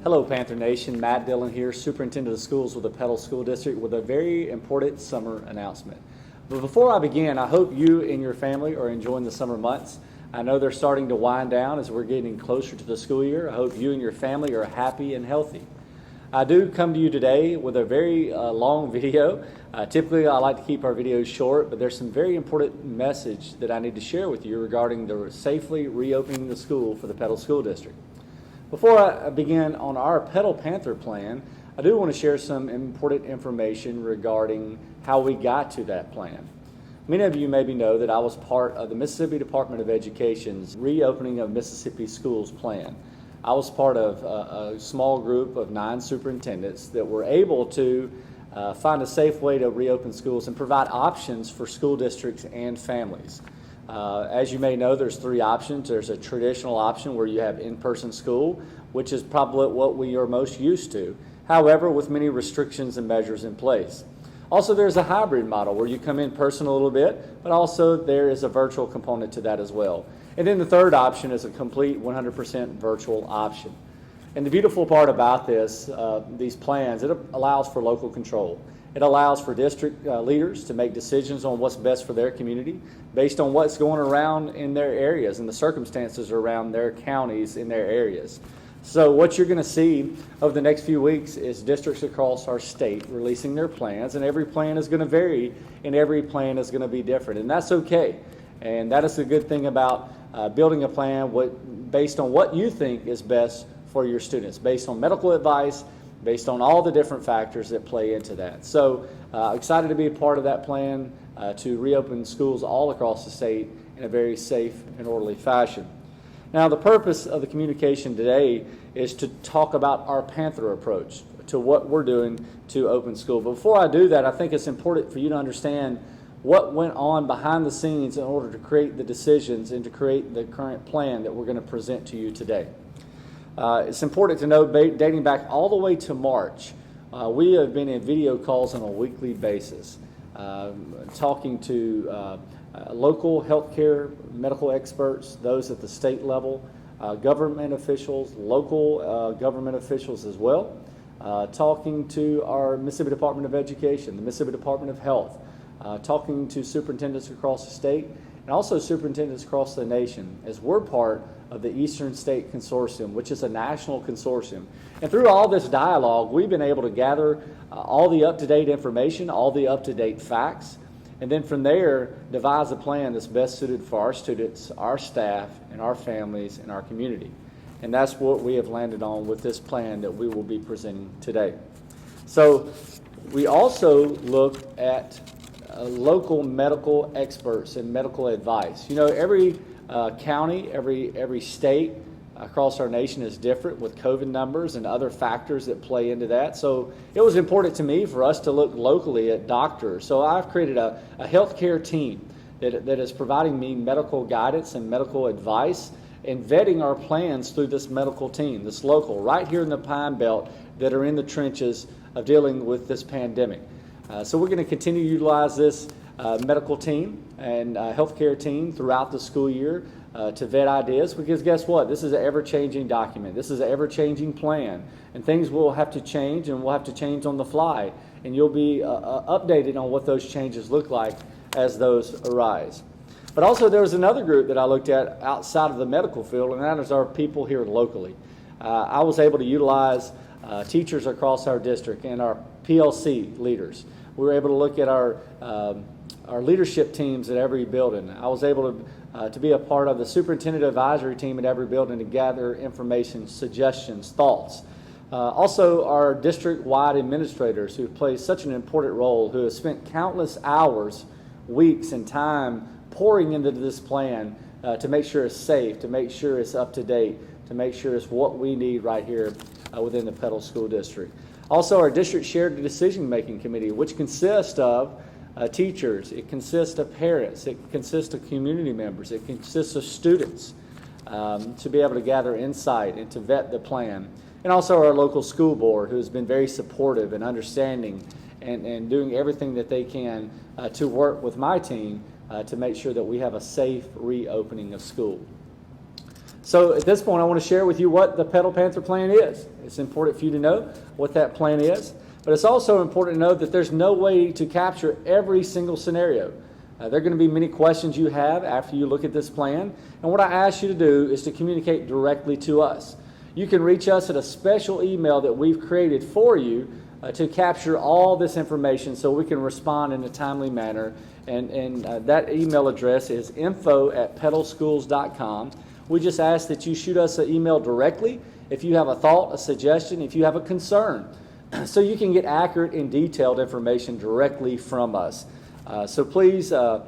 Hello Panther Nation, Matt Dillon here, Superintendent of Schools with the Petal School District with a very important summer announcement. But before I begin, I hope you and your family are enjoying the summer months. I know they're starting to wind down as we're getting closer to the school year. I hope you and your family are happy and healthy. I do come to you today with a very long video. Typically I like to keep our videos short, but there's some very important message that I need to share with you regarding the safely reopening the school for the Petal School District. Before I begin on our Petal Panther plan, I do want to share some important information regarding how we got to that plan. Many of you maybe know that I was part of the Mississippi Department of Education's reopening of Mississippi schools plan. I was part of a small group of 9 superintendents that were able to find a safe way to reopen schools and provide options for school districts and families. As you may know, there's 3 options. There's a traditional option where you have in-person school, which is probably what we are most used to. However, with many restrictions and measures in place. Also, there's a hybrid model where you come in person a little bit, but also there is a virtual component to that as well. And then the third option is a complete 100% virtual option. And the beautiful part about this, these plans, it allows for local control. It allows for district leaders to make decisions on what's best for their community based on what's going around in their areas and the circumstances around their counties in their areas. So what you're going to see over the next few weeks is districts across our state releasing their plans, and every plan is going to vary and every plan is going to be different, and that's okay. And that is the good thing about building a plan based on what you think is best for your students, based on medical advice, based on all the different factors that play into that. So excited to be a part of that plan to reopen schools all across the state in a very safe and orderly fashion. Now, the purpose of the communication today is to talk about our Panther approach to what we're doing to open school. But before I do that, I think it's important for you to understand what went on behind the scenes in order to create the decisions and to create the current plan that we're going to present to you today. It's important to know, dating back all the way to March, we have been in video calls on a weekly basis, talking to local healthcare medical experts, those at the state level, government officials, local government officials as well, talking to our Mississippi Department of Education, the Mississippi Department of Health, talking to superintendents across the state, and also superintendents across the nation, as we're part of the Eastern State Consortium, which is a national consortium. And through all this dialogue, we've been able to gather all the up-to-date information, all the up-to-date facts, and then from there, devise a plan that's best suited for our students, our staff, and our families, and our community. And that's what we have landed on with this plan that we will be presenting today. So we also look at local medical experts and medical advice. You know, every county, every state across our nation is different with COVID numbers and other factors that play into that. So it was important to me for us to look locally at doctors. So I've created a healthcare team that is providing me medical guidance and medical advice and vetting our plans through this medical team, this local, right here in the Pine Belt, that are in the trenches of dealing with this pandemic. So we're going to continue to utilize this medical team and healthcare team throughout the school year to vet ideas, because guess what? This is an ever-changing document. This is an ever-changing plan, and things will have to change, and we'll have to change on the fly, and you'll be updated on what those changes look like as those arise. But also there was another group that I looked at outside of the medical field, and that is our people here locally. I was able to utilize teachers across our district and our PLC leaders. We were able to look at our leadership teams at every building. I was able to be a part of the superintendent advisory team at every building to gather information, suggestions, thoughts. Also our district-wide administrators who play such an important role, who have spent countless hours, weeks, and time pouring into this plan to make sure it's safe, to make sure it's up to date, to make sure it's what we need right here within the Petal School District. Also our district shared decision-making committee, which consists of teachers, it consists of parents, it consists of community members, it consists of students to be able to gather insight and to vet the plan. And also our local school board, who has been very supportive and understanding and doing everything that they can to work with my team to make sure that we have a safe reopening of school. So at this point, I want to share with you what the Petal Panther plan is. It's important for you to know what that plan is, but it's also important to know that there's no way to capture every single scenario. There are going to be many questions you have after you look at this plan, and what I ask you to do is to communicate directly to us. You can reach us at a special email that we've created for you to capture all this information so we can respond in a timely manner, and that email address is info@petalschools.com. We just ask that you shoot us an email directly if you have a thought, a suggestion, if you have a concern, so you can get accurate and detailed information directly from us. So please do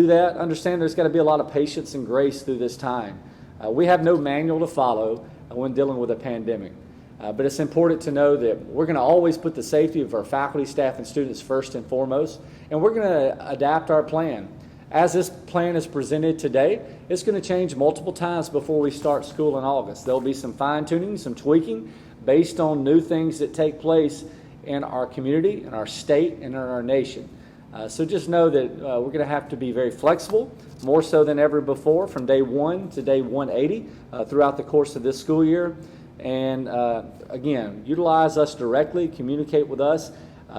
that. Understand there's got to be a lot of patience and grace through this time. We have no manual to follow when dealing with a pandemic, but it's important to know that we're going to always put the safety of our faculty, staff, and students first and foremost, and we're going to adapt our plan. As this plan is presented today, it's going to change multiple times before we start school in August. There'll be some fine-tuning, some tweaking based on new things that take place in our community, in our state, and in our nation. So just know that we're going to have to be very flexible, more so than ever before, from day 1 to day 180 throughout the course of this school year. And again, utilize us directly, communicate with us.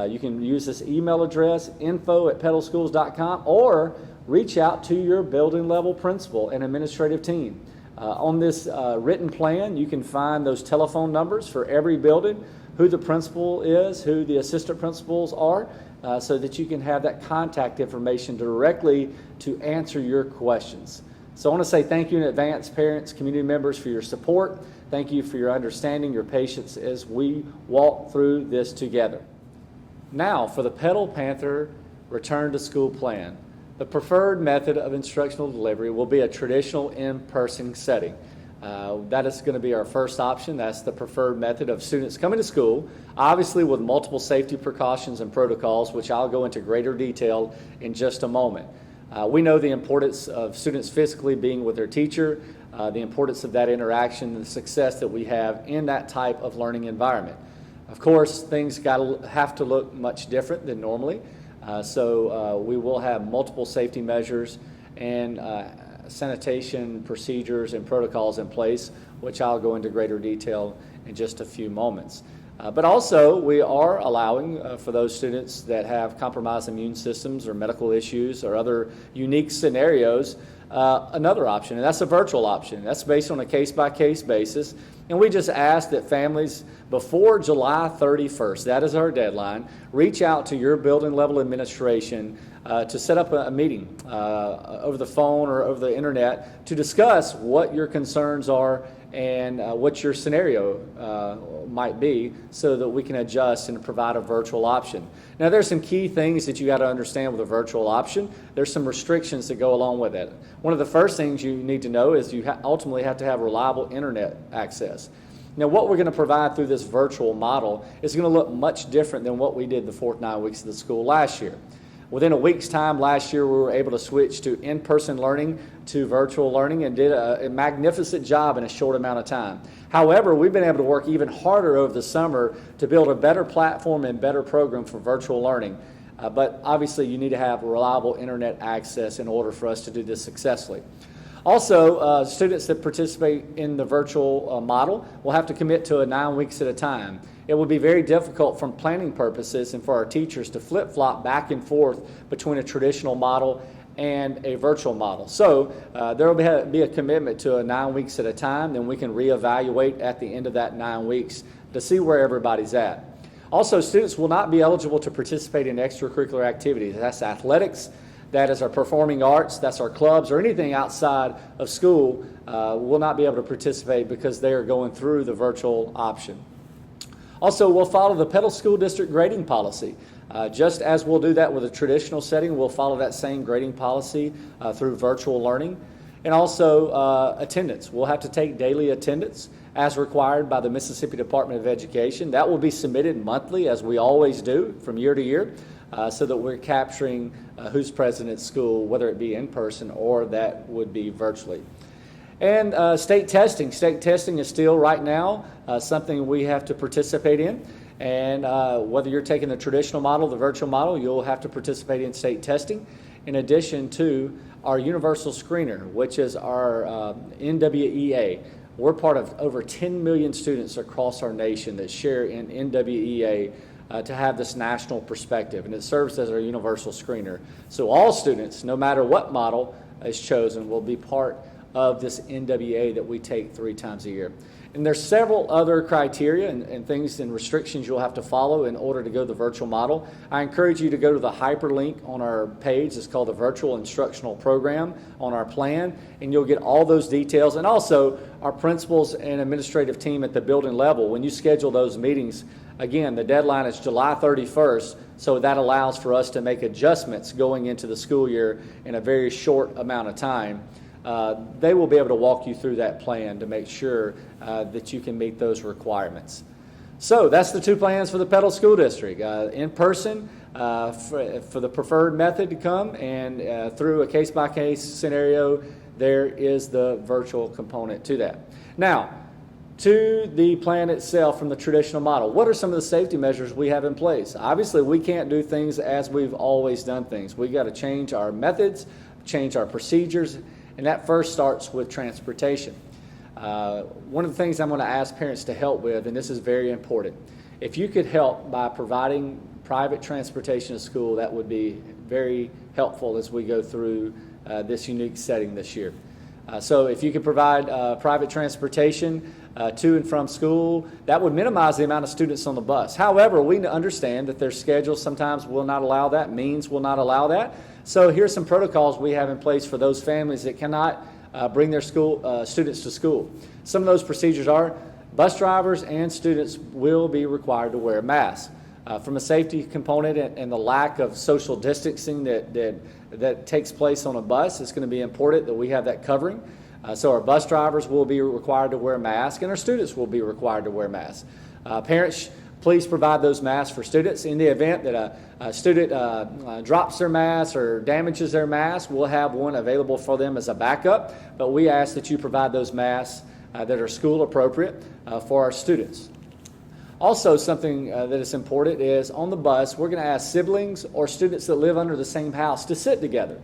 You can use this email address, info@petalschools.com, or reach out to your building level principal and administrative team. On this written plan, you can find those telephone numbers for every building, who the principal is, who the assistant principals are, so that you can have that contact information directly to answer your questions. So I want to say thank you in advance, parents, community members, for your support. Thank you for your understanding, your patience as we walk through this together. Now for the Petal Panther Return to School plan. The preferred method of instructional delivery will be a traditional in-person setting. That is going to be our first option. That's the preferred method of students coming to school, obviously with multiple safety precautions and protocols, which I'll go into greater detail in just a moment. We know the importance of students physically being with their teacher, the importance of that interaction, the success that we have in that type of learning environment. Of course, things have to look much different than normally, so we will have multiple safety measures and sanitation procedures and protocols in place, which I'll go into greater detail in just a few moments. But also, we are allowing for those students that have compromised immune systems or medical issues or other unique scenarios, another option, and that's a virtual option. That's based on a case-by-case basis, and we just ask that families, before July 31st, that is our deadline, reach out to your building level administration to set up a meeting over the phone or over the internet to discuss what your concerns are and what your scenario might be, so that we can adjust and provide a virtual option. Now, there's some key things that you got to understand with a virtual option. There's some restrictions that go along with it. One of the first things you need to know is you ultimately have to have reliable internet access. Now, what we're going to provide through this virtual model is going to look much different than what we did the 4th 9 weeks of the school last year. Within a week's time last year, we were able to switch to in-person learning to virtual learning and did a magnificent job in a short amount of time. However, we've been able to work even harder over the summer to build a better platform and better program for virtual learning. But obviously, you need to have reliable internet access in order for us to do this successfully. Also, students that participate in the virtual model will have to commit to 9 weeks at a time. It will be very difficult from planning purposes and for our teachers to flip-flop back and forth between a traditional model and a virtual model. So there will be a commitment to 9 weeks at a time, then we can reevaluate at the end of that 9 weeks to see where everybody's at. Also, students will not be eligible to participate in extracurricular activities. That's athletics, that is our performing arts, that's our clubs, or anything outside of school will not be able to participate because they are going through the virtual option. Also, we'll follow the Petal School District grading policy. Just as we'll do that with a traditional setting, we'll follow that same grading policy through virtual learning. And also attendance. We'll have to take daily attendance as required by the Mississippi Department of Education. That will be submitted monthly, as we always do from year to year, so that we're capturing who's present at school, whether it be in person or that would be virtually. And state testing. State testing is still right now something we have to participate in. And whether you're taking the traditional model, the virtual model, you'll have to participate in state testing. in addition to our universal screener, which is our NWEA. We're part of over 10 million students across our nation that share in NWEA to have this national perspective, and it serves as our universal screener. So all students, no matter what model is chosen, will be part of this NWEA that we take 3 times a year. And there's several other criteria and things and restrictions you'll have to follow in order to go the virtual model. I encourage you to go to the hyperlink on our page. It's called the Virtual Instructional Program on our plan, and you'll get all those details. And also, our principals and administrative team at the building level, when you schedule those meetings, again, the deadline is July 31st, so that allows for us to make adjustments going into the school year in a very short amount of time. They will be able to walk you through that plan to make sure that you can meet those requirements. So that's the 2 plans for the Petal School District. In person for the preferred method to come, and through a case-by-case scenario, there is the virtual component to that. Now, to the plan itself from the traditional model, what are some of the safety measures we have in place? Obviously, we can't do things as we've always done things. We've got to change our methods, change our procedures, and that first starts with transportation. One of the things I'm going to ask parents to help with, and this is very important, if you could help by providing private transportation to school, that would be very helpful as we go through this unique setting this year. So if you could provide private transportation to and from school, that would minimize the amount of students on the bus. However, we understand that their schedules sometimes will not allow that, means will not allow that. So here's some protocols we have in place for those families that cannot bring their students to school. Some of those procedures are bus drivers and students will be required to wear masks. From a safety component and the lack of social distancing that takes place on a bus, it's going to be important that we have that covering. So our bus drivers will be required to wear masks, and our students will be required to wear masks. Parents, please provide those masks for students. In the event that a student drops their mask or damages their mask, we'll have one available for them as a backup, but we ask that you provide those masks that are school appropriate for our students. Also, something that is important is on the bus, we're going to ask siblings or students that live under the same house to sit together.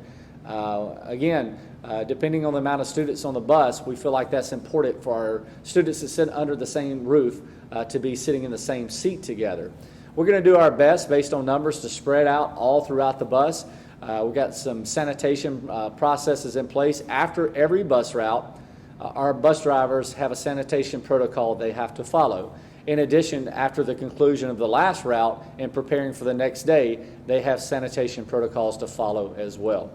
Again, depending on the amount of students on the bus, we feel like that's important for our students that sit under the same roof to be sitting in the same seat together. We're going to do our best based on numbers to spread out all throughout the bus. We've got some sanitation processes in place. After every bus route, our bus drivers have a sanitation protocol they have to follow. In addition, after the conclusion of the last route and preparing for the next day, they have sanitation protocols to follow as well.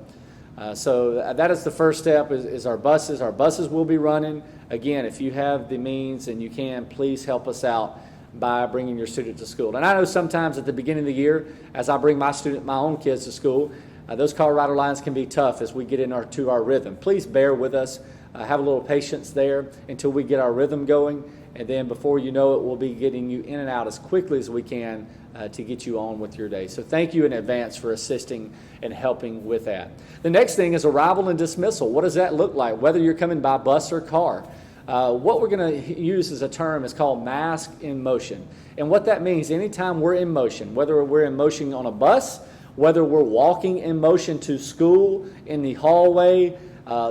So that is the first step, is our buses. Our buses will be running. Again, if you have the means and you can, please help us out by bringing your student to school. And I know sometimes at the beginning of the year, as I bring my own kids to school, those Colorado lines can be tough as we get into our rhythm. Please bear with us. Have a little patience there until we get our rhythm going. And then before you know it, we'll be getting you in and out as quickly as we can to get you on with your day. So thank you in advance for assisting and helping with that. The next thing is arrival and dismissal. What does that look like, whether you're coming by bus or car? What we're going to use as a term is called mask in motion. And what that means, anytime we're in motion, whether we're in motion on a bus, whether we're walking in motion to school, in the hallway,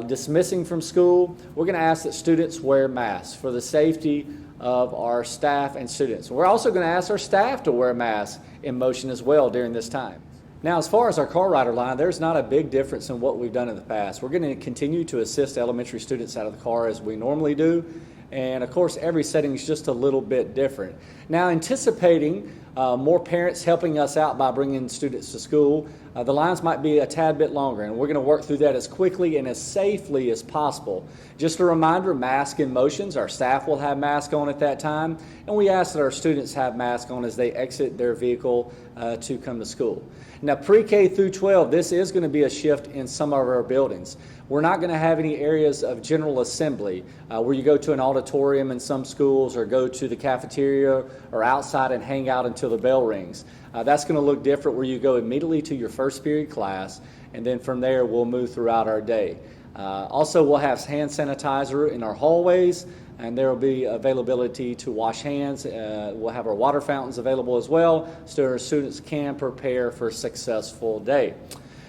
dismissing from school, we're going to ask that students wear masks for the safety of our staff and students. We're also going to ask our staff to wear masks in motion as well during this time. Now, as far as our car rider line, there's not a big difference in what we've done in the past. We're going to continue to assist elementary students out of the car as we normally do. And of course, every setting is just a little bit different. Now, anticipating more parents helping us out by bringing students to school, the lines might be a tad bit longer, and we're going to work through that as quickly and as safely as possible. Just a reminder, mask in motions. Our staff will have masks on at that time, and we ask that our students have masks on as they exit their vehicle to come to school. Now, pre-K through 12, this is going to be a shift in some of our buildings. We're not going to have any areas of general assembly where you go to an auditorium in some schools or go to the cafeteria or outside and hang out until the bell rings. That's going to look different, where you go immediately to your first period class, and then from there we'll move throughout our day. Also, we'll have hand sanitizer in our hallways, and there will be availability to wash hands. We'll have our water fountains available as well, so our students can prepare for a successful day.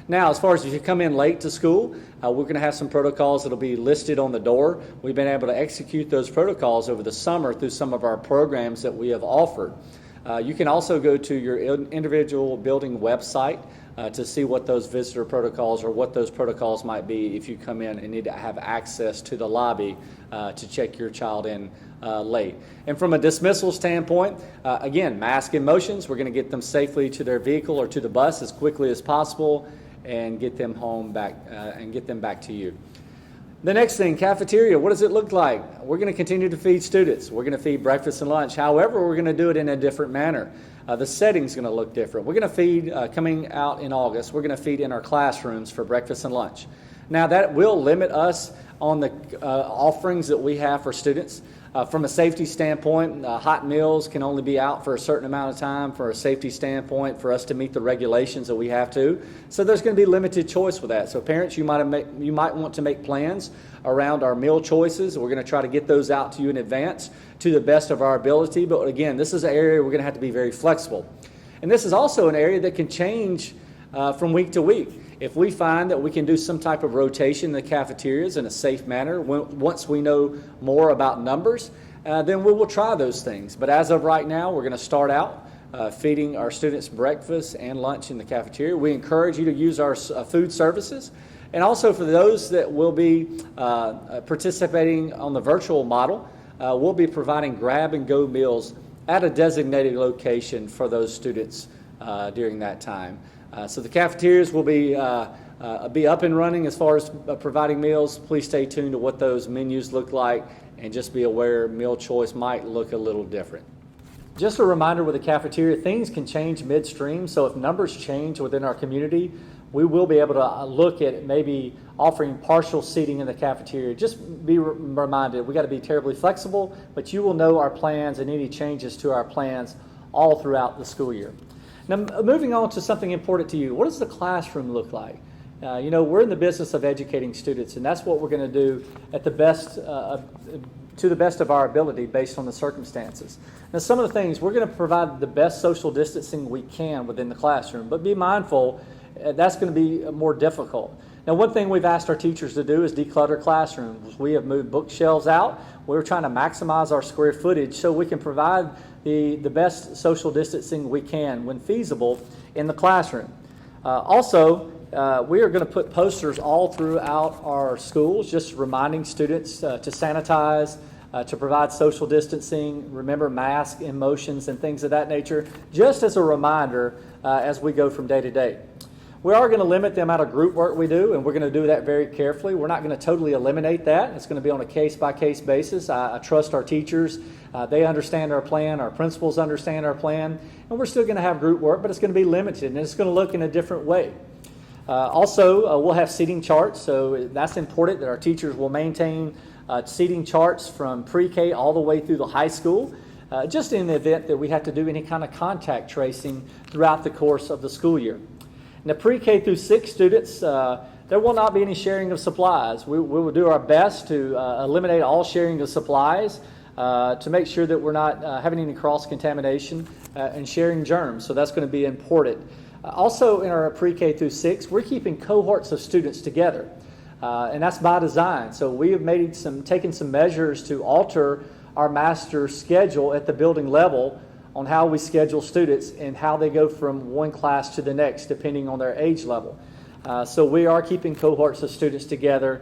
Now, as far as if you come in late to school, we're going to have some protocols that will be listed on the door. We've been able to execute those protocols over the summer through some of our programs that we have offered. You can also go to your individual building website to see what those visitor protocols or what those protocols might be if you come in and need to have access to the lobby to check your child in late. And from a dismissal standpoint, again, mask in motions. We're going to get them safely to their vehicle or to the bus as quickly as possible and get them home back and get them back to you. The next thing, cafeteria, what does it look like? We're going to continue to feed students. We're going to feed breakfast and lunch. However, we're going to do it in a different manner. The setting's going to look different. We're going to feed, coming out in August, we're going to feed in our classrooms for breakfast and lunch. Now, that will limit us on the offerings that we have for students. From a safety standpoint, hot meals can only be out for a certain amount of time for a safety standpoint for us to meet the regulations that we have to. So there's going to be limited choice with that. So parents, you might want to make plans around our meal choices. We're going to try to get those out to you in advance to the best of our ability. But again, this is an area we're going to have to be very flexible. And this is also an area that can change from week to week. If we find that we can do some type of rotation in the cafeterias in a safe manner, once we know more about numbers, then we will try those things. But as of right now, we're going to start out feeding our students breakfast and lunch in the cafeteria. We encourage you to use our food services. And also for those that will be participating on the virtual model, we'll be providing grab-and-go meals at a designated location for those students during that time. So the cafeterias will be up and running as far as providing meals. Please stay tuned to what those menus look like and just be aware meal choice might look a little different. Just a reminder with the cafeteria, things can change midstream. So if numbers change within our community, we will be able to look at maybe offering partial seating in the cafeteria. Just be reminded, we got to be terribly flexible, but you will know our plans and any changes to our plans all throughout the school year. Now, moving on to something important to you, what does the classroom look like? We're in the business of educating students, and that's what we're going to do at the best, to the best of our ability based on the circumstances. Now, some of the things, we're going to provide the best social distancing we can within the classroom, but be mindful, that's going to be more difficult. Now, one thing we've asked our teachers to do is declutter classrooms. We have moved bookshelves out. We're trying to maximize our square footage so we can provide the best social distancing we can when feasible in the classroom. Also, we are going to put posters all throughout our schools, just reminding students to sanitize, to provide social distancing, remember mask in motions and things of that nature, just as a reminder as we go from day to day. We are going to limit the amount of group work we do, and we're going to do that very carefully. We're not going to totally eliminate that. It's going to be on a case-by-case basis. I trust our teachers. They understand our plan. Our principals understand our plan. And we're still going to have group work, but it's going to be limited, and it's going to look in a different way. Also, we'll have seating charts, so that's important that our teachers will maintain seating charts from pre-K all the way through the high school, just in the event that we have to do any kind of contact tracing throughout the course of the school year. Now, pre-K through 6 students, there will not be any sharing of supplies. We will do our best to eliminate all sharing of supplies to make sure that we're not having any cross-contamination and sharing germs, so that's going to be important. Also, in our pre-K through 6, we're keeping cohorts of students together, and that's by design. So we have taken some measures to alter our master schedule at the building level on how we schedule students and how they go from one class to the next, depending on their age level. So we are keeping cohorts of students together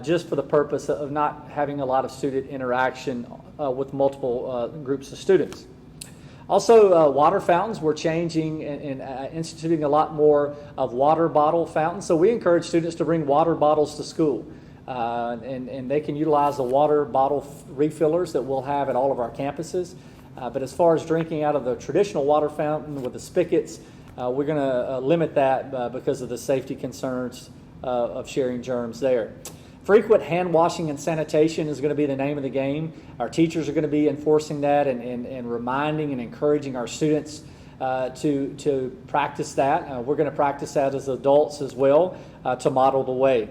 just for the purpose of not having a lot of student interaction with multiple groups of students. Also, water fountains, we're changing and instituting a lot more of water bottle fountains. So we encourage students to bring water bottles to school. And they can utilize the water bottle refillers that we'll have at all of our campuses. But as far as drinking out of the traditional water fountain with the spigots, we're going to limit that because of the safety concerns of sharing germs there. Frequent hand washing and sanitation is going to be the name of the game. Our teachers are going to be enforcing that and reminding and encouraging our students to practice that. We're going to practice that as adults as well to model the way.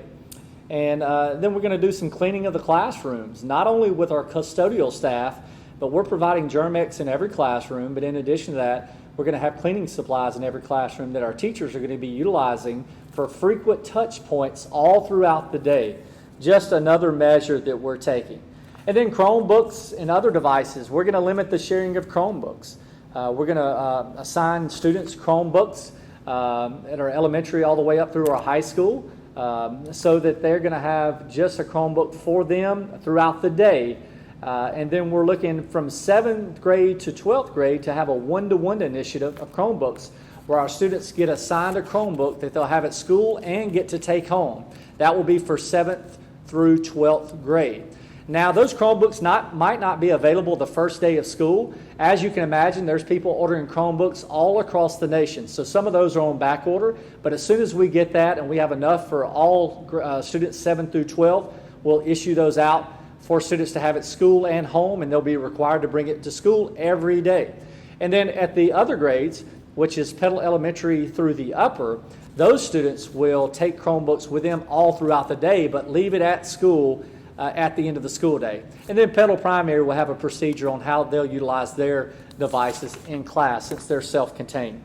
And then we're going to do some cleaning of the classrooms, not only with our custodial staff, but we're providing Germ-X in every classroom. But in addition to that, we're going to have cleaning supplies in every classroom that our teachers are going to be utilizing for frequent touch points all throughout the day. Just another measure that we're taking. And then Chromebooks and other devices. We're going to limit the sharing of Chromebooks. We're going to assign students Chromebooks at our elementary all the way up through our high school so that they're going to have just a Chromebook for them throughout the day. And then we're looking from 7th grade to 12th grade to have a one-to-one initiative of Chromebooks where our students get assigned a Chromebook that they'll have at school and get to take home. That will be for 7th through 12th grade. Now, those Chromebooks might not be available the first day of school. As you can imagine, there's people ordering Chromebooks all across the nation. So some of those are on back order, but as soon as we get that and we have enough for all students 7 through 12, we'll issue those out for students to have at school and home, and they'll be required to bring it to school every day. And then at the other grades, which is Petal Elementary through the upper, those students will take Chromebooks with them all throughout the day, but leave it at school at the end of the school day. And then Petal Primary will have a procedure on how they'll utilize their devices in class since they're self-contained.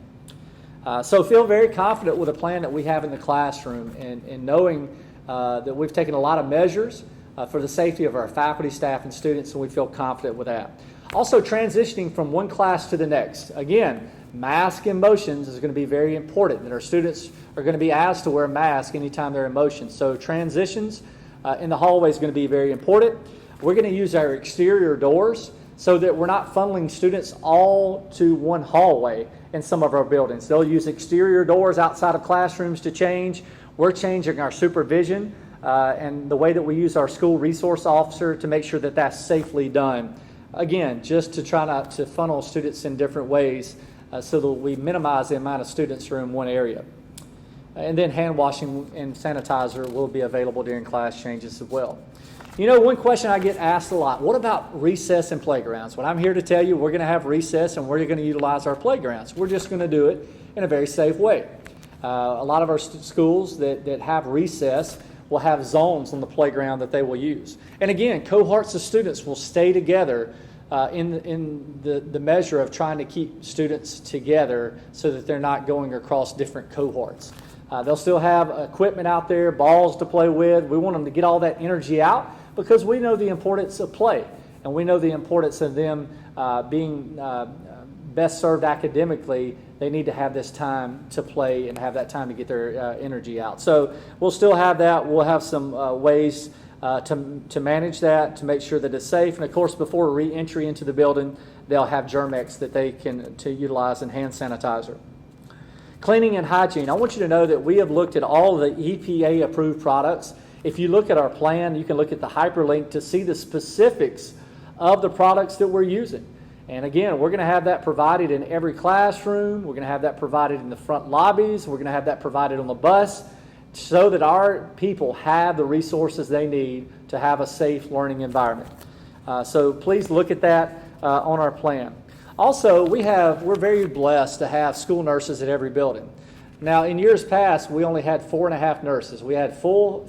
So feel very confident with the plan that we have in the classroom and knowing that we've taken a lot of measures for the safety of our faculty, staff, and students, and we feel confident with that. Also, transitioning from one class to the next. Again, mask in motions is going to be very important, that our students are going to be asked to wear a mask anytime they're in motion. So transitions in the hallway is going to be very important. We're going to use our exterior doors so that we're not funneling students all to one hallway in some of our buildings. They'll use exterior doors outside of classrooms to change. We're changing our supervision and the way that we use our school resource officer to make sure that that's safely done. Again, just to try not to funnel students in different ways so that we minimize the amount of students who are in one area. And then hand washing and sanitizer will be available during class changes as well. You know, one question I get asked a lot, what about recess and playgrounds? Well, I'm here to tell you we're going to have recess and we're going to utilize our playgrounds. We're just going to do it in a very safe way. A lot of our schools that have recess will have zones on the playground that they will use. And again, cohorts of students will stay together in the measure of trying to keep students together so that they're not going across different cohorts. They'll still have equipment out there, balls to play with. We want them to get all that energy out because we know the importance of play, and we know the importance of them being best served academically. They need to have this time to play and have that time to get their energy out. So we'll still have that. We'll have some ways to manage that, to make sure that it's safe. And of course, before re-entry into the building, they'll have Germ-X that they can utilize and hand sanitizer. Cleaning and hygiene. I want you to know that we have looked at all the EPA approved products. If you look at our plan, you can look at the hyperlink to see the specifics of the products that we're using. And again, we're going to have that provided in every classroom. We're going to have that provided in the front lobbies. We're going to have that provided on the bus so that our people have the resources they need to have a safe learning environment. So please look at that on our plan. Also, we're very blessed to have school nurses at every building. Now, in years past, we only had 4.5 nurses. We had 4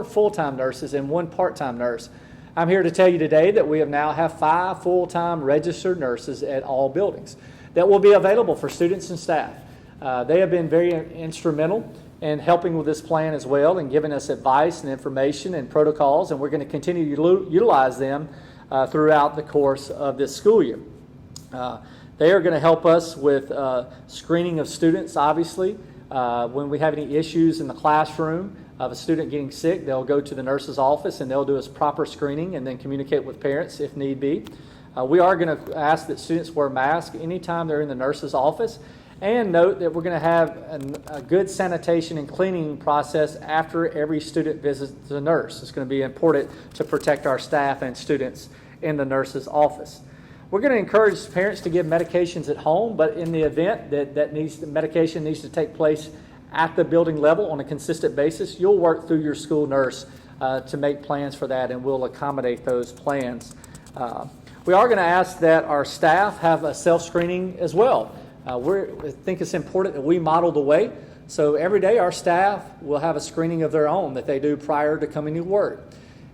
full-time nurses and 1 part-time nurse. I'm here to tell you today that we now have 5 full-time registered nurses at all buildings that will be available for students and staff. They have been very instrumental in helping with this plan as well and giving us advice and information and protocols, and we're going to continue to utilize them throughout the course of this school year. They are going to help us with screening of students, obviously. When we have any issues in the classroom of a student getting sick, they'll go to the nurse's office and they'll do a proper screening and then communicate with parents if need be. We are going to ask that students wear masks anytime they're in the nurse's office, and note that we're going to have a good sanitation and cleaning process after every student visits the nurse. It's going to be important to protect our staff and students in the nurse's office. We're going to encourage parents to give medications at home, but in the event that medication needs to take place at the building level on a consistent basis, you'll work through your school nurse to make plans for that, and we'll accommodate those plans. We are going to ask that our staff have a self-screening as well. I think it's important that we model the way. So every day our staff will have a screening of their own that they do prior to coming to work.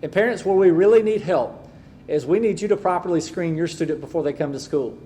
And parents, where we really need help is we need you to properly screen your student before they come to school.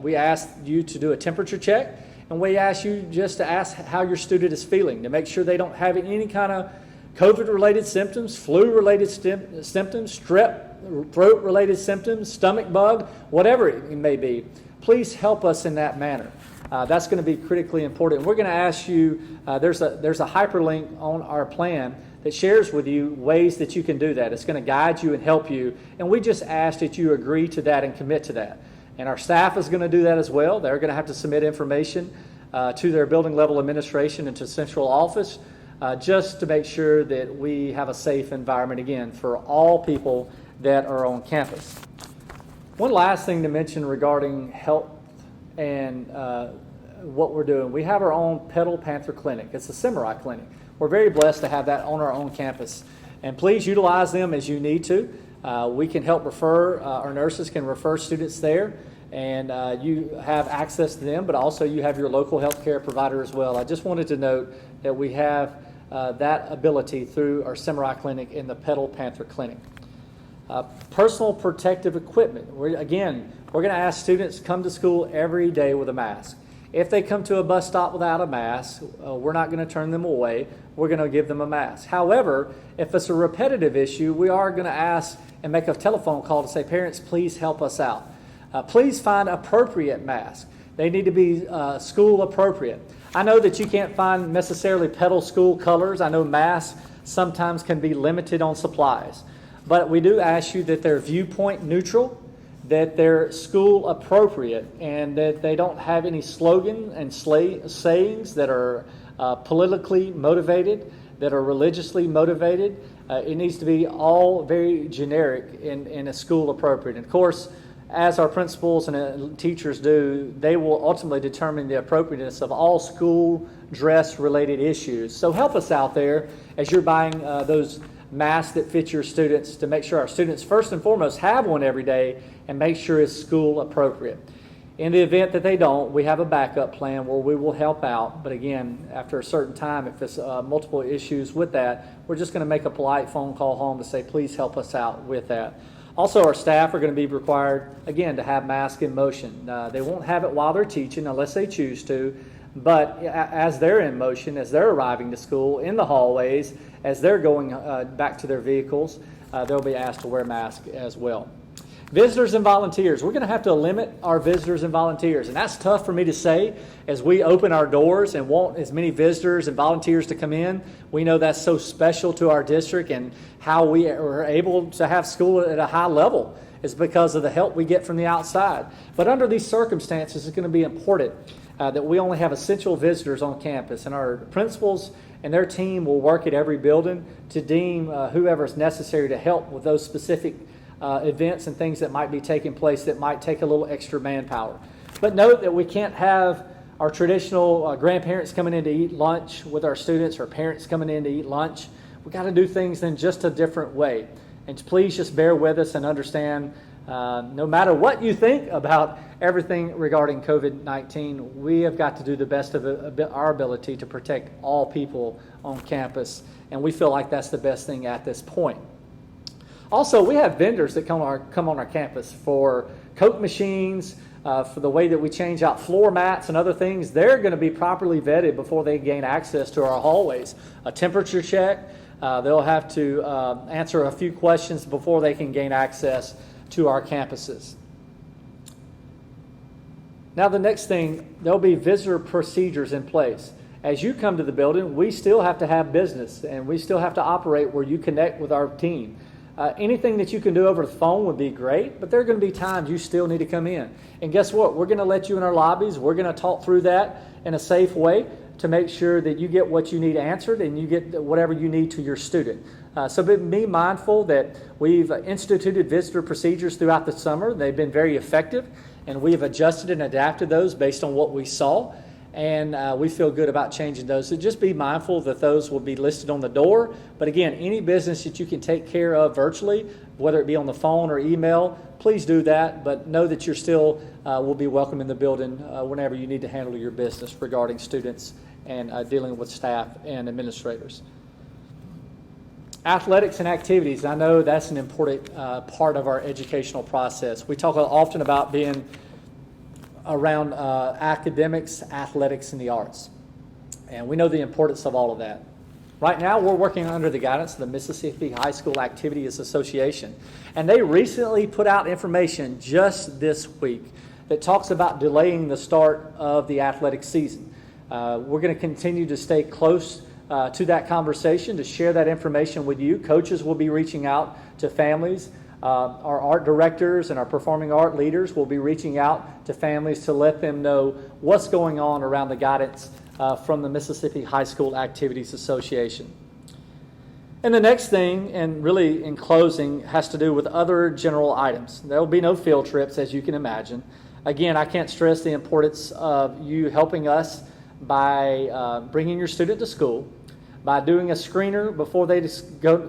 We ask you to do a temperature check, and we ask you just to ask how your student is feeling, to make sure they don't have any kind of COVID-related symptoms, flu-related symptoms, strep throat-related symptoms, stomach bug, whatever it may be. Please help us in that manner. That's going to be critically important. We're going to ask you, there's a hyperlink on our plan that shares with you ways that you can do that. It's going to guide you and help you, and we just ask that you agree to that and commit to that. And our staff is going to do that as well. They're going to have to submit information to their building level administration and to central office just to make sure that we have a safe environment, again, for all people that are on campus. One last thing to mention regarding health and what we're doing. We have our own Petal Panther Clinic. It's a Samurai clinic. We're very blessed to have that on our own campus. And please utilize them as you need to. We can help refer, our nurses can refer students there, and you have access to them, but also you have your local healthcare provider as well. I just wanted to note that we have that ability through our Samurai Clinic and the Petal Panther Clinic. Personal protective equipment. We're going to ask students to come to school every day with a mask. If they come to a bus stop without a mask, we're not going to turn them away. We're going to give them a mask. However, if it's a repetitive issue, we are going to ask and make a telephone call to say, parents, please help us out. Please find appropriate masks. They need to be school appropriate. I know that you can't find necessarily Petal school colors. I know masks sometimes can be limited on supplies. But we do ask you that they're viewpoint neutral, that they're school appropriate, and that they don't have any slogan and sayings that are politically motivated, that are religiously motivated. It needs to be all very generic in a school appropriate. And of course, as our principals and teachers do, they will ultimately determine the appropriateness of all school dress related issues. So help us out there as you're buying those masks that fit your students, to make sure our students first and foremost have one every day and make sure it's school appropriate. In the event that they don't, we have a backup plan where we will help out. But again, after a certain time, if there's multiple issues with that, we're just going to make a polite phone call home to say, please help us out with that. Also, our staff are going to be required, again, to have masks in motion. They won't have it while they're teaching unless they choose to. But as they're in motion, as they're arriving to school, in the hallways, as they're going back to their vehicles, they'll be asked to wear masks as well. Visitors and volunteers. We're going to have to limit our visitors and volunteers. And that's tough for me to say as we open our doors and want as many visitors and volunteers to come in. We know that's so special to our district, and how we are able to have school at a high level is because of the help we get from the outside. But under these circumstances, it's going to be important that we only have essential visitors on campus, and our principals and their team will work at every building to deem whoever is necessary to help with those specific events and things that might be taking place that might take a little extra manpower. But note that we can't have our traditional grandparents coming in to eat lunch with our students, or parents coming in to eat lunch. We've got to do things in just a different way. And please just bear with us and understand, no matter what you think about everything regarding COVID-19, we have got to do the best of our ability to protect all people on campus. And we feel like that's the best thing at this point. Also, we have vendors that come on our campus for Coke machines, for the way that we change out floor mats and other things. They're going to be properly vetted before they gain access to our hallways. A temperature check. They'll have to answer a few questions before they can gain access to our campuses. Now, the next thing, there'll be visitor procedures in place. As you come to the building, we still have to have business, and we still have to operate where you connect with our team. Anything that you can do over the phone would be great, but there are going to be times you still need to come in. And guess what? We're going to let you in our lobbies. We're going to talk through that in a safe way to make sure that you get what you need answered and you get whatever you need to your student. So be mindful that we've instituted visitor procedures throughout the summer. They've been very effective, and we've adjusted and adapted those based on what we saw. And we feel good about changing those. So just be mindful that those will be listed on the door. But again, any business that you can take care of virtually, whether it be on the phone or email, please do that. But know that you're still will be welcome in the building whenever you need to handle your business regarding students and dealing with staff and administrators. Athletics and activities. I know that's an important part of our educational process. We talk often about being around academics, athletics, and the arts. And we know the importance of all of that. Right now, we're working under the guidance of the Mississippi High School Activities Association. And they recently put out information just this week that talks about delaying the start of the athletic season. We're going to continue to stay close to that conversation, to share that information with you. Coaches will be reaching out to families. Our art directors and our performing art leaders will be reaching out to families to let them know what's going on around the guidance from the Mississippi High School Activities Association. And the next thing, and really in closing, has to do with other general items. There will be no field trips, as you can imagine. Again, I can't stress the importance of you helping us by bringing your student to school, by doing a screener before they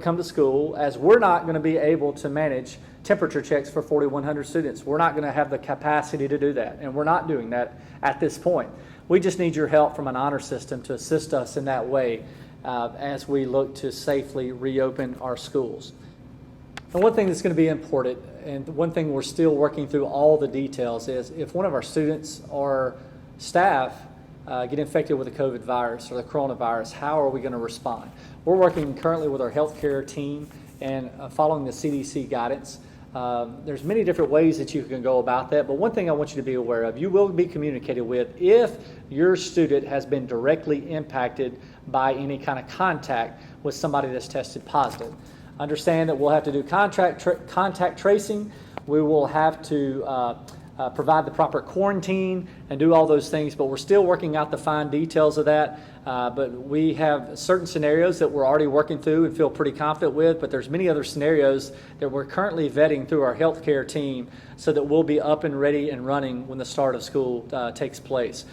come to school, as we're not going to be able to manage temperature checks for 4,100 students. We're not going to have the capacity to do that, and we're not doing that at this point. We just need your help from an honor system to assist us in that way as we look to safely reopen our schools. And one thing that's going to be important, and one thing we're still working through all the details, is if one of our students or staff get infected with the COVID virus or the coronavirus, how are we going to respond? We're working currently with our healthcare team and following the CDC guidance. There's many different ways that you can go about that, but one thing I want you to be aware of, you will be communicated with if your student has been directly impacted by any kind of contact with somebody that's tested positive. Understand that we'll have to do contact tracing. We will have to provide the proper quarantine and do all those things, but we're still working out the fine details of that. But we have certain scenarios that we're already working through and feel pretty confident with, but there's many other scenarios that we're currently vetting through our healthcare team so that we'll be up and ready and running when the start of school takes place.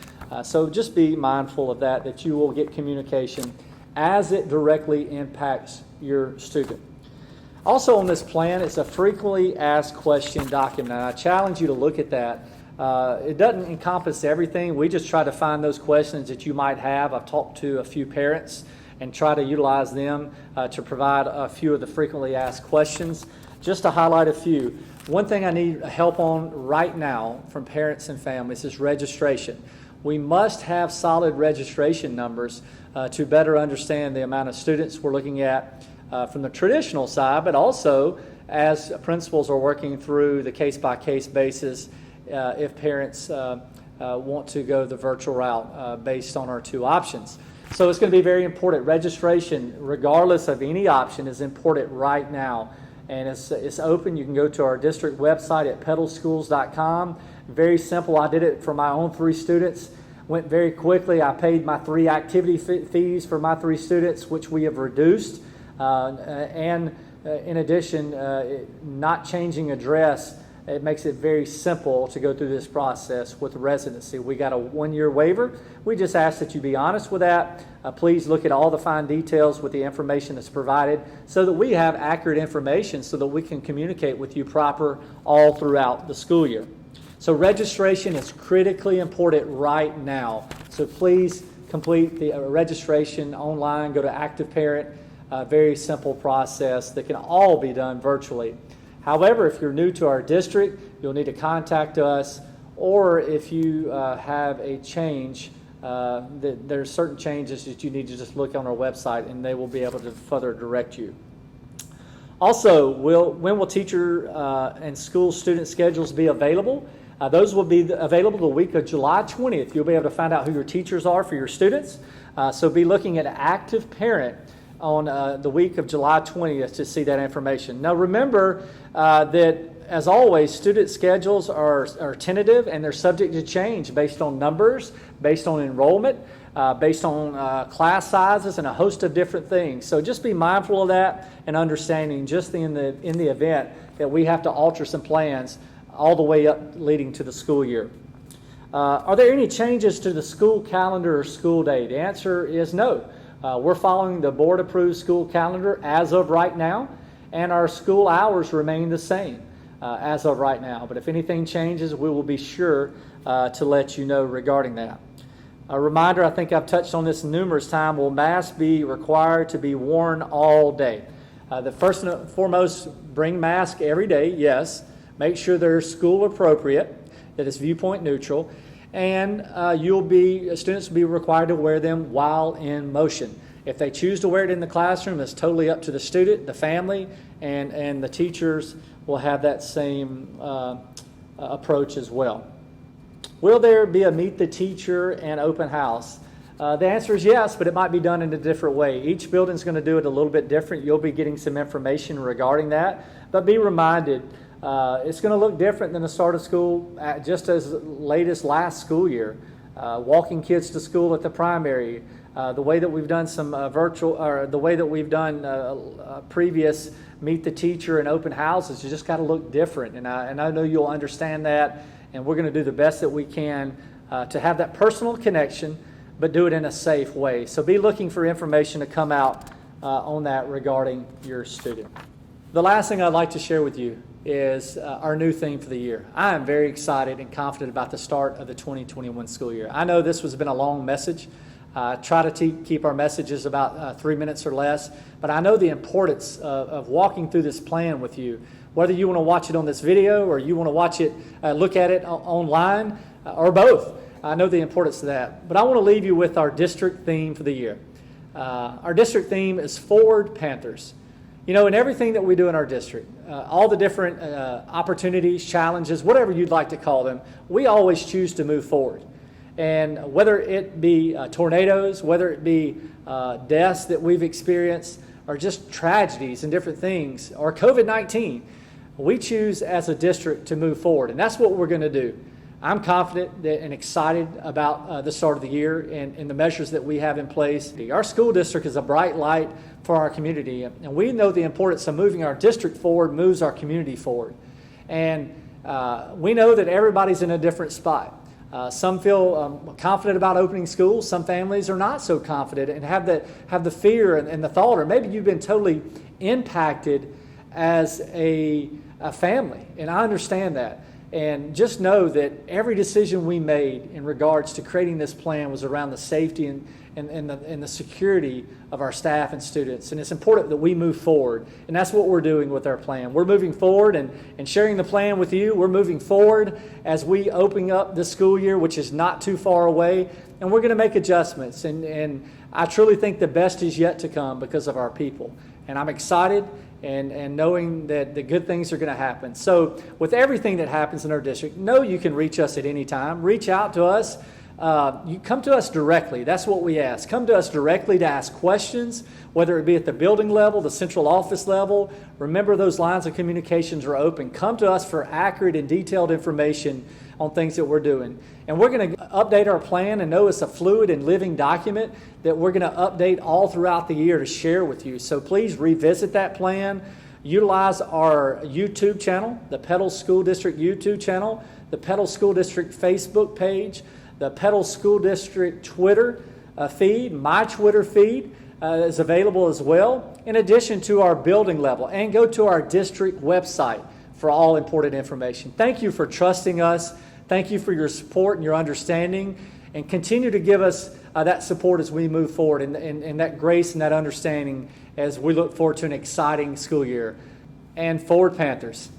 So just be mindful of that you will get communication as it directly impacts your student. Also on this plan, it's a frequently asked question document. And I challenge you to look at that. It doesn't encompass everything. We just try to find those questions that you might have. I've talked to a few parents and try to utilize them to provide a few of the frequently asked questions. Just to highlight a few, one thing I need help on right now from parents and families is registration. We must have solid registration numbers to better understand the amount of students we're looking at from the traditional side, but also as principals are working through the case-by-case basis if parents want to go the virtual route based on our two options. So it's going to be very important. Registration, regardless of any option, is important right now. And it's open. You can go to our district website at petalschools.com. Very simple. I did it for my own 3 students. Went very quickly. I paid my 3 activity fees for my 3 students, which we have reduced. And in addition, not changing address, it makes it very simple to go through this process with residency. We got a 1-year waiver. We just ask that you be honest with that. Please look at all the fine details with the information that's provided so that we have accurate information so that we can communicate with you proper all throughout the school year. So registration is critically important right now. So please complete the registration online. Go to Active Parent. Very simple process that can all be done virtually. However, if you're new to our district, you'll need to contact us, or if you have a change, there's certain changes that you need to just look on our website and they will be able to further direct you. Also, when will teacher and school student schedules be available? Those will be available the week of July 20th. You'll be able to find out who your teachers are for your students. So be looking at Active Parent on the week of July 20th to see that information. Now remember that, as always, student schedules are tentative and they're subject to change based on numbers, based on enrollment, based on class sizes, and a host of different things. So just be mindful of that and understanding just in the event that we have to alter some plans all the way up leading to the school year. Are there any changes to the school calendar or school day? The answer is no. We're following the board-approved school calendar as of right now, and our school hours remain the same as of right now. But if anything changes, we will be sure to let you know regarding that. A reminder, I think I've touched on this numerous times, will masks be required to be worn all day? The first and foremost, bring masks every day, yes. Make sure they're school appropriate. that is viewpoint neutral, and students will be required to wear them while in motion. If they choose to wear it in the classroom, it's totally up to the student, the family, and the teachers will have that same approach as well. Will there be a Meet the Teacher and open house? The answer is yes, but it might be done in a different way. Each building is going to do it a little bit different. You'll be getting some information regarding that, but be reminded it's going to look different than the start of school just as late as last school year. Walking kids to school at the primary, the way that we've done some the way that we've done previous Meet the Teacher and open houses, you just got to look different, and I know you'll understand that, and we're going to do the best that we can to have that personal connection, but do it in a safe way. So be looking for information to come out on that regarding your student. The last thing I'd like to share with you is our new theme for the year. I am very excited and confident about the start of the 2021 school year. I know this has been a long message. Try to keep our messages about 3 minutes or less, but I know the importance of walking through this plan with you. Whether you want to watch it on this video or you want to watch it, look at it online, or both. I know the importance of that. But I want to leave you with our district theme for the year. Our district theme is Forward Panthers. You know, in everything that we do in our district, all the different opportunities, challenges, whatever you'd like to call them, we always choose to move forward. And whether it be tornadoes, whether it be deaths that we've experienced, or just tragedies and different things, or COVID-19, we choose as a district to move forward. And that's what we're going to do. I'm confident and excited about the start of the year and the measures that we have in place. Our school district is a bright light for our community, and we know the importance of moving our district forward moves our community forward. And we know that everybody's in a different spot. Some feel confident about opening schools. Some families are not so confident and have the fear and the thought, or maybe you've been totally impacted as a family, and I understand that. And just know that every decision we made in regards to creating this plan was around the safety and the security of our staff and students. And it's important that we move forward. And that's what we're doing with our plan. We're moving forward and sharing the plan with you. We're moving forward as we open up the school year, which is not too far away. And we're going to make adjustments. And I truly think the best is yet to come because of our people. And I'm excited and knowing that the good things are going to happen. So with everything that happens in our district, know you can reach us at any time. Reach out to us. You come to us directly. That's what we ask. Come to us directly to ask questions, whether it be at the building level, the central office level. Remember, those lines of communications are open. Come to us for accurate and detailed information on things that we're doing. And we're going to update our plan, and know it's a fluid and living document that we're going to update all throughout the year to share with you. So please revisit that plan. Utilize our YouTube channel, the Petal School District YouTube channel, the Petal School District Facebook page, the Petal School District Twitter feed. My Twitter feed is available as well, in addition to our building level. And go to our district website for all important information. Thank you for trusting us. Thank you for your support and your understanding, and continue to give us that support as we move forward, and that grace and that understanding as we look forward to an exciting school year. And Forward Panthers.